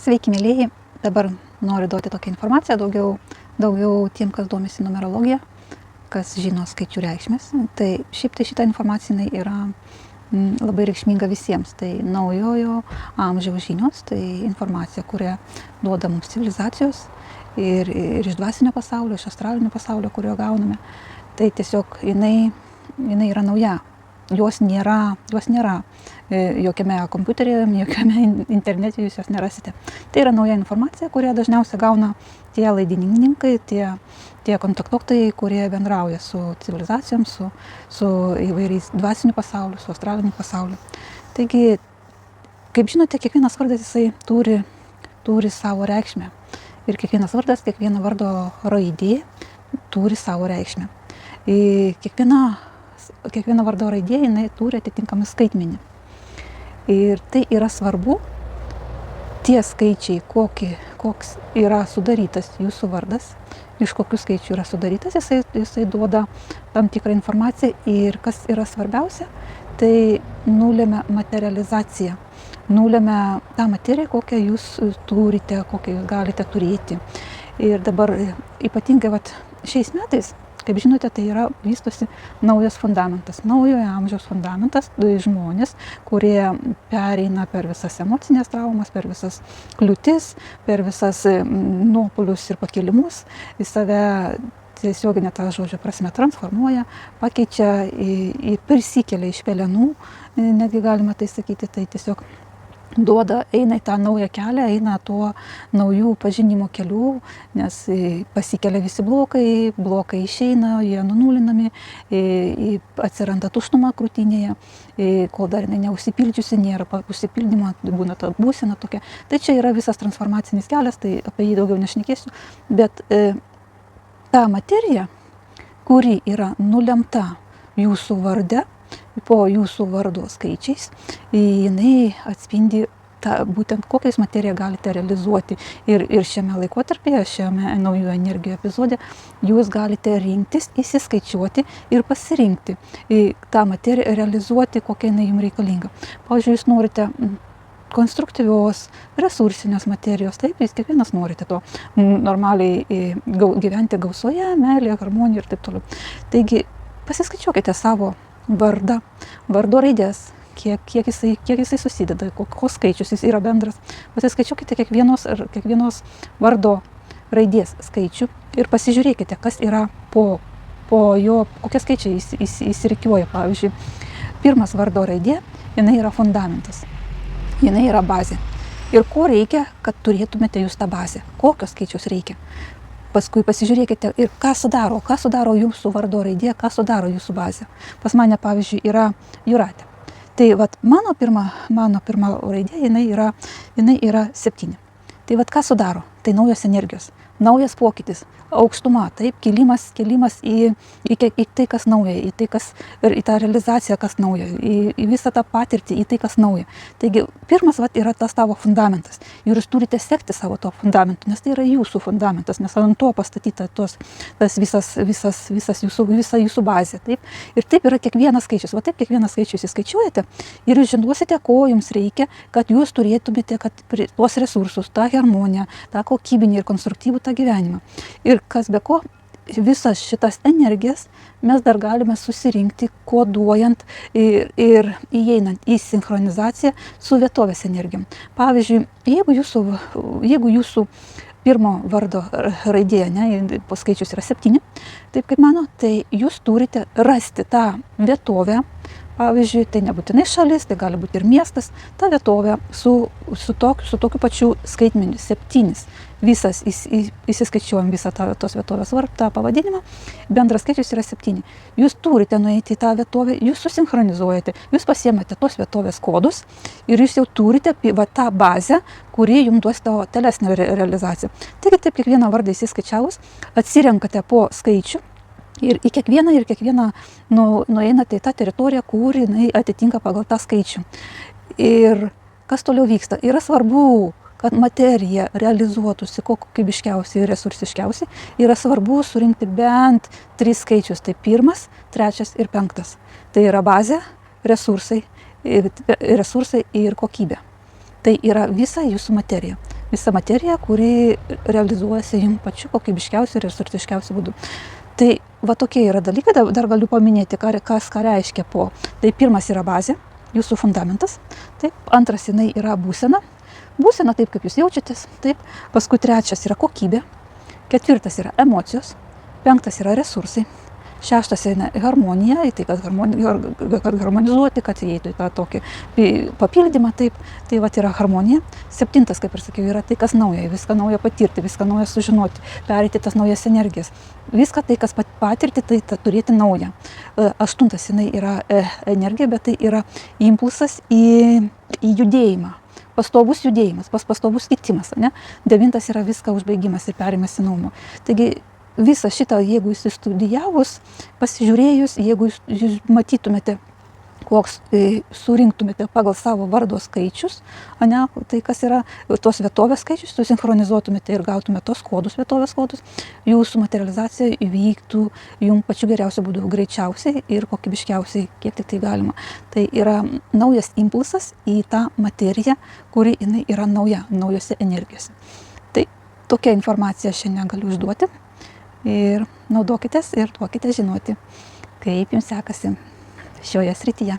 Sveiki, mėlyjeji. Dabar noriu duoti tokią informaciją, daugiau tiem, kas domisi numerologija, kas žino skaičių reikšmės. Tai šiaip tai šita informacija jinai yra labai reikšminga visiems. Tai naujojo amžiaus žinios, tai informacija, kurią duoda mums civilizacijos ir iš dvasinio pasaulio, iš astralinio pasaulio, kurio gauname. Tai tiesiog jinai yra nauja. Jos nėra jokiame kompiuteryje, jokiame internete jūs jos nerasite. Tai yra nauja informacija, kurią dažniausiai gauna tie laidininkai, tie kontaktuotojai, kurie bendrauja su civilizacijom, su įvairiais dvasiniu pasauliu, su astraliniu pasauliu. Taigi, kaip žinote, kiekvienas vardas jisai turi savo reikšmę. Ir kiekvienas vardas, kiekviena vardo raidė turi savo reikšmę. Ir kiekviena vardo raidė jinai turi atitinkamą skaitmenį. Ir tai yra svarbu, tie skaičiai, koks yra sudarytas jūsų vardas, iš kokių skaičių yra sudarytas, jisai duoda tam tikrą informaciją ir kas yra svarbiausia, tai nulemia materializaciją, nulemia tą materiją, kokią jūs turite, kokią jūs galite turėti. Ir dabar ypatingai šiais metais, kaip žinote, tai yra vystosi naujas fundamentas, naujojo amžiaus fundamentas, žmonės, kurie pereina per visas emocinės traumas, per visas kliūtis, per visas nuopuolius ir pakilimus, į save tiesioginę tą žodžio prasme transformuoja, pakeičia, prisikelia iš pelenų, netgi galima tai sakyti, tai tiesiog eina į tą naują kelią, eina tuo naujų pažinimo kelių, nes pasikelia visi blokai išeina, jie nunulinami, atsiranda tuštuma krūtinėje, kol dar neužsipildžiusi, nėra užsipildymo, būna ta būsena tokia. Tai čia yra visas transformacinis kelias, tai apie jį daugiau nešnekėsiu, bet ta materija, kuri yra nulemta jūsų varde, po jūsų vardo skaičiais, jinai atspindi būtent kokiais materiją galite realizuoti. Ir šiame laikotarpyje, šiame naujų energijų epizode, jūs galite rinktis, įsiskaičiuoti ir pasirinkti tą materiją, realizuoti, kokia jinai jums reikalinga. Pavyzdžiui, jūs norite konstruktyvios, resursinės materijos, taip, jūs kiekvienas norite to normaliai gyventi gausoje, meilėje, harmonijoje ir taip toliau. Taigi, pasiskaičiuokite savo vardo raidės, kiek jisai susideda, kokios skaičius jis yra bendras. Pasiskaičiuokite kiekvienos vardo raidės skaičių ir pasižiūrėkite, kas yra po jo, kokie skaičiai įsirikiuoja. Pavyzdžiui, pirmas vardo raidė, jinai yra fundamentas, jinai yra bazė. Ir ko reikia, kad turėtumėte jūs tą bazę? Kokios skaičius reikia? Paskui pasižiūrėkite ir ką sudaro jūsų vardo raidė, ką sudaro jūsų bazė. Pas mane, pavyzdžiui, yra Jūratė. Tai mano pirma raidė, jinai yra 7. Tai ką sudaro? Tai naujos energijos, naujas pokytis, aukštuma, taip, kilimas į tai, kas nauja, į tą realizaciją, kas nauja, į visą tą patirtį, į tai, kas nauja. Taigi, pirmas yra tas tavo fundamentas. Ir jūs turite sekti savo to fundamentu, nes tai yra jūsų fundamentas, nes ant to pastatyta visa jūsų bazė. Taip? Ir taip yra kiekvienas skaičius. Taip kiekvieną skaičių jūs įskaičiuojate ir jūs žinosite, ko jums reikia, kad jūs turėtumėte tuos resursus, tą harmoniją, tą kokybinį ir konstruktyvų tą gyvenimą. Ir kas be ko, visas šitas energijas mes dar galime susirinkti, koduojant ir įeinant į sinchronizaciją su vietovės energijom. Pavyzdžiui, jeigu jūsų pirmo vardo raidė, skaičius yra 7, taip kaip mano, tai jūs turite rasti tą vietovę. Pavyzdžiui, tai nebūtinai šalis, tai gali būti ir miestas, ta vietovė su tokiu pačiu skaitmeniu 7. Visas įsiskaičiuojam visą tos vietovės tą pavadinimą, bendras skaičius yra 7. Jūs turite nueiti į tą vietovę, jūs susinchronizuojate, jūs pasiemate tos vietovės kodus ir jūs jau turite tą bazę, kuri jums duos tavo tolesnę realizaciją. Taigi taip kiekvieną vardą įsiskaičiavus, atsirenkate po skaičių. Ir į kiekvieną nueinate į tą teritoriją, kur jinai atitinka pagal tą skaičių. Ir kas toliau vyksta? Yra svarbu, kad materija realizuotųsi kokybiškiausiai ir resursiškiausiai. Yra svarbu surinkti bent 3 skaičius. Tai 1, 3 ir 5. Tai yra bazė, resursai ir kokybė. Tai yra visa jūsų materija. visa materija, kuri realizuojasi jums pačiu kokybiškiausiu ir resursiškiausiu būdu. Tai va tokie yra dalykai, dar galiu paminėti, ką reiškia po. Tai pirmas yra bazė, jūsų fundamentas, taip, antras jinai yra būsena, taip kaip jūs jaučiatės, taip, paskui trečias yra kokybė, ketvirtas yra emocijos, penktas yra resursai, šeštas yra harmonija, tai kad harmonizuoti, kad įeitų į tą tokį papildymą, taip, tai va yra harmonija. Septintas, kaip ir sakiau, yra tai, kas nauja, viską nauja patirti, viską nauja sužinoti, pereiti tas naujas energijas. Viską tai, kas patirti, tai turėti naują. Aštuntas jinai yra energija, bet tai yra impulsas į judėjimą. Pastovus judėjimas, pastovus kitimas, ne? Devintas yra viską užbaigimas ir perimas į naują. Taigi, visą šitą, jeigu jūs studijavus, pasižiūrėjus, jeigu jūs matytumėte, koks surinktumėte pagal savo vardo skaičius, ne, tai kas yra tos vietovės skaičius, susinchronizuotumėte ir gautumėte tos kodus, vietovės kodus, jūsų materializacija įvyktų jums pačiu geriausiu būdu, greičiausiai ir kokybiškiausiai, kiek tik tai galima. Tai yra naujas impulsas į tą materiją, kuri jinai yra naujose energijose. Tai tokia informacija šiandien galiu užduoti. Ir naudokitės ir duokite žinoti, kaip jums sekasi šioje srityje.